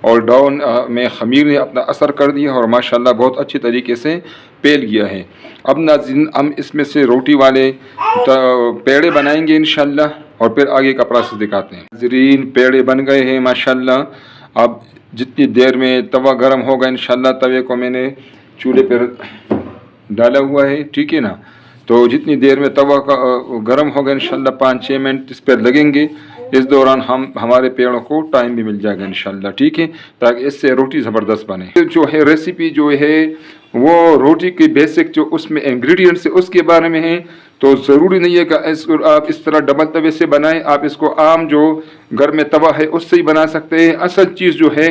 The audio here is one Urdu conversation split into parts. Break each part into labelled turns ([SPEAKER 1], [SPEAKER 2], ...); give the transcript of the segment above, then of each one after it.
[SPEAKER 1] اور ڈاؤن میں خمیر نے اپنا اثر کر دیا اور ماشاءاللہ بہت اچھی طریقے سے پیل گیا ہے۔ اب ناظرین ہم اس میں سے روٹی والے پیڑے بنائیں گے انشاءاللہ، اور پھر آگے کا پروسیس دکھاتے ہیں۔ ناظرین پیڑے بن گئے ہیں ماشاءاللہ۔ اب جتنی دیر میں توا گرم ہوگا انشاءاللہ، توے کو میں نے چولہے پر ڈالا ہوا ہے، ٹھیک ہے نا، تو جتنی دیر میں توا گرم ہوگا انشاءاللہ 5-6 منٹ اس پر لگیں گے، اس دوران ہمارے پیڑوں کو ٹائم بھی مل جائے گا انشاءاللہ، ٹھیک ہے، تاکہ اس سے روٹی زبردست بنے۔ جو ہے ریسیپی جو ہے وہ روٹی کی بیسک جو اس میں انگریڈینٹس ہے اس کے بارے میں ہے، تو ضروری نہیں ہے کہ آپ اس طرح ڈبل توے سے بنائیں، آپ اس کو عام جو گھر میں توا ہے اس سے ہی بنا سکتے ہیں۔ اصل چیز جو ہے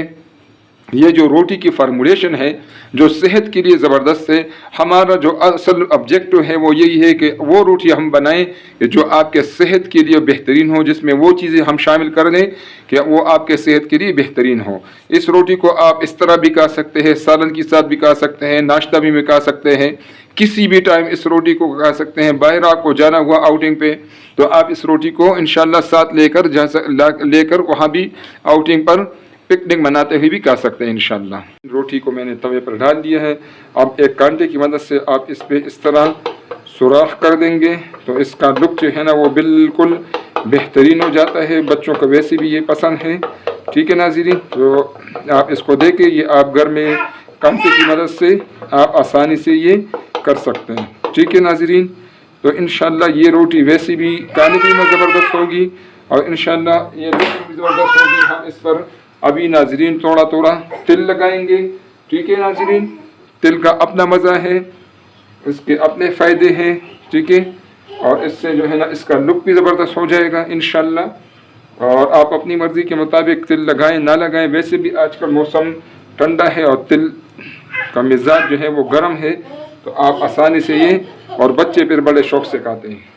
[SPEAKER 1] یہ جو روٹی کی فارمولیشن ہے جو صحت کے لیے زبردست ہے، ہمارا جو اصل آبجیکٹو ہے وہ یہی ہے کہ وہ روٹی ہم بنائیں کہ جو آپ کے صحت کے لیے بہترین ہو، جس میں وہ چیزیں ہم شامل کر لیں کہ وہ آپ کے صحت کے لیے بہترین ہو۔ اس روٹی کو آپ اس طرح بھی کھا سکتے ہیں، سالن کے ساتھ بھی کھا سکتے ہیں، ناشتہ بھی کھا سکتے ہیں، کسی بھی ٹائم اس روٹی کو کھا سکتے ہیں۔ باہر آپ کو جانا ہوا آؤٹنگ پہ تو آپ اس روٹی کو انشاءاللہ ساتھ لے کر وہاں بھی آؤٹنگ پر پکنک مناتے ہوئے بھی کھا سکتے ہیں انشاءاللہ۔ روٹی کو میں نے توے پر ڈال دیا ہے، اب ایک کانٹے کی مدد سے آپ اس پہ اس طرح سوراخ کر دیں گے تو اس کا لک جو ہے نا وہ بالکل بہترین ہو جاتا ہے۔ بچوں کو ویسے بھی یہ پسند ہے، ٹھیک ہے ناظرین، تو آپ اس کو دیکھیں، یہ آپ گھر میں کانٹے کی مدد سے آپ آسانی سے یہ کر سکتے ہیں، ٹھیک ہے ناظرین۔ تو انشاءاللہ یہ روٹی ویسے بھی کھانے میں زبردست ہوگی اور انشاءاللہ یہ لک بھی زبردست ہوگی۔ ہم اس پر ابھی ناظرین تھوڑا تھوڑا تل لگائیں گے، ٹھیک ہے ناظرین، تل کا اپنا مزہ ہے، اس کے اپنے فائدے ہیں، ٹھیک ہے، اور اس سے جو ہے نا اس کا لک بھی زبردست ہو جائے گا انشاءاللہ۔ اور آپ اپنی مرضی کے مطابق تل لگائیں نہ لگائیں، ویسے بھی آج کل موسم ٹھنڈا ہے اور تل کا مزاج جو ہے وہ گرم ہے، تو آپ آسانی سے یہ، اور بچے پھر بڑے شوق سے کھاتے ہیں۔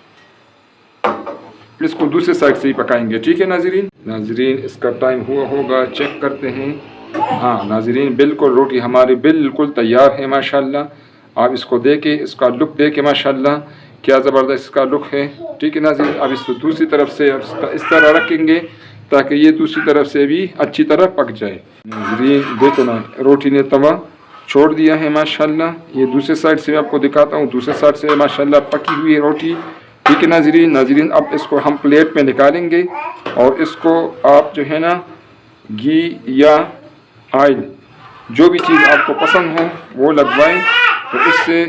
[SPEAKER 1] اس کو دوسرے سائڈ سے ہی پکائیں گے، ٹھیک ہے ناظرین۔ ناظرین اس کا ٹائم ہوا ہوگا، چیک کرتے ہیں۔ ہاں ناظرین بالکل روٹی ہماری بالکل تیار ہے ماشاءاللہ۔ آپ اس کو دیکھیں، اس کا لک دیکھیں ماشاءاللہ کیا زبردست اس کا لک ہے، ٹھیک ہے ناظرین۔ اب اس کو دوسری طرف سے اس طرح رکھیں گے تاکہ یہ دوسری طرف سے بھی اچھی طرح پک جائے۔ ناظرین دیکھو نا، روٹی نے توا چھوڑ دیا ہے ماشاءاللہ۔ یہ دوسرے سائڈ سے آپ کو دکھاتا ہوں، دوسرے سائڈ سے ماشاءاللہ پکی ہوئی ہے روٹی، ٹھیک ہے ناظرین۔ ناظرین اب اس کو ہم پلیٹ میں نکالیں گے اور اس کو آپ جو ہے نا گھی یا آئل جو بھی چیز آپ کو پسند ہو وہ لگوائیں، تو اس سے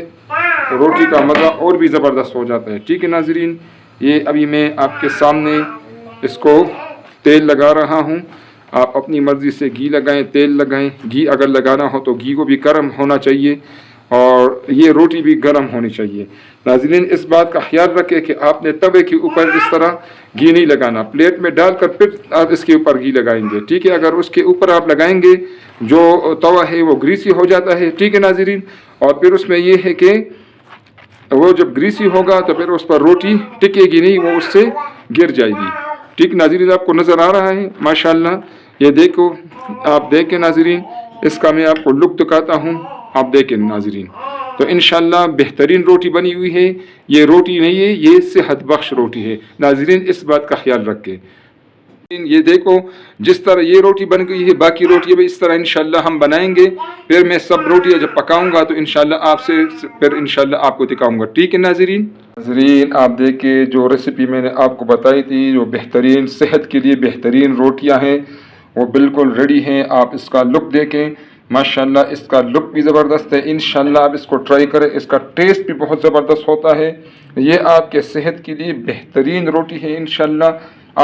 [SPEAKER 1] روٹی کا مزہ اور بھی زبردست ہو جاتا ہے، ٹھیک ہے ناظرین۔ یہ ابھی میں آپ کے سامنے اس کو تیل لگا رہا ہوں، آپ اپنی مرضی سے گھی لگائیں، تیل لگائیں۔ گھی اگر لگانا ہو تو گھی کو بھی گرم ہونا چاہیے اور یہ روٹی بھی گرم ہونی چاہیے۔ ناظرین اس بات کا خیال رکھیں کہ آپ نے توے کے اوپر اس طرح گھی نہیں لگانا، پلیٹ میں ڈال کر پھر آپ اس کے اوپر گھی لگائیں گے، ٹھیک ہے۔ اگر اس کے اوپر آپ لگائیں گے جو توا ہے وہ گریسی ہو جاتا ہے، ٹھیک ہے ناظرین، اور پھر اس میں یہ ہے کہ وہ جب گریسی ہوگا تو پھر اس پر روٹی ٹکے گی نہیں، وہ اس سے گر جائے گی، ٹھیک ناظرین۔ آپ کو نظر آ رہا ہے ماشاءاللہ، یہ دیکھو، آپ دیکھیں ناظرین، اس کا میں آپ کو لک دکھاتا ہوں، آپ دیکھیں ناظرین۔ تو انشاءاللہ بہترین روٹی بنی ہوئی ہے، یہ روٹی نہیں ہے، یہ صحت بخش روٹی ہے ناظرین، اس بات کا خیال رکھیں۔ یہ دیکھو جس طرح یہ روٹی بن گئی ہے، باقی روٹی بھی اس طرح انشاءاللہ ہم بنائیں گے، پھر میں سب روٹیاں جب پکاؤں گا تو انشاءاللہ آپ سے پھر انشاءاللہ آپ کو دکھاؤں گا، ٹھیک ہے ناظرین۔ ناظرین آپ دیکھیں جو ریسیپی میں نے آپ کو بتائی تھی، جو بہترین صحت کے لیے بہترین روٹیاں ہیں وہ بالکل ریڈی ہیں۔ آپ اس کا لک دیکھیں ماشاءاللہ، اس کا لک بھی زبردست ہے، انشاءاللہ آپ اس کو ٹرائی کریں، اس کا ٹیسٹ بھی بہت زبردست ہوتا ہے۔ یہ آپ کے صحت کے لیے بہترین روٹی ہے انشاءاللہ،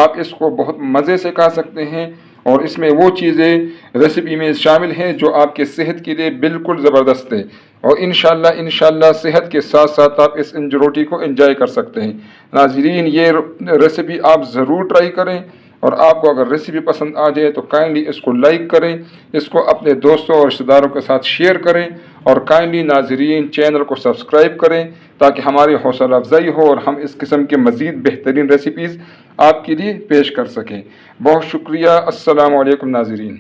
[SPEAKER 1] آپ اس کو بہت مزے سے کھا سکتے ہیں، اور اس میں وہ چیزیں ریسیپی میں شامل ہیں جو آپ کے صحت کے لیے بالکل زبردست ہے، اور انشاءاللہ صحت کے ساتھ ساتھ آپ اس روٹی کو انجوائے کر سکتے ہیں۔ ناظرین یہ ریسیپی آپ ضرور ٹرائی کریں، اور آپ کو اگر ریسیپی پسند آ جائے تو کائنڈلی اس کو لائک کریں، اس کو اپنے دوستوں اور رشتہ داروں کے ساتھ شیئر کریں، اور کائنڈلی ناظرین چینل کو سبسکرائب کریں تاکہ ہماری حوصلہ افزائی ہو اور ہم اس قسم کے مزید بہترین ریسیپیز آپ کے لیے پیش کر سکیں۔ بہت شکریہ، السلام علیکم ناظرین۔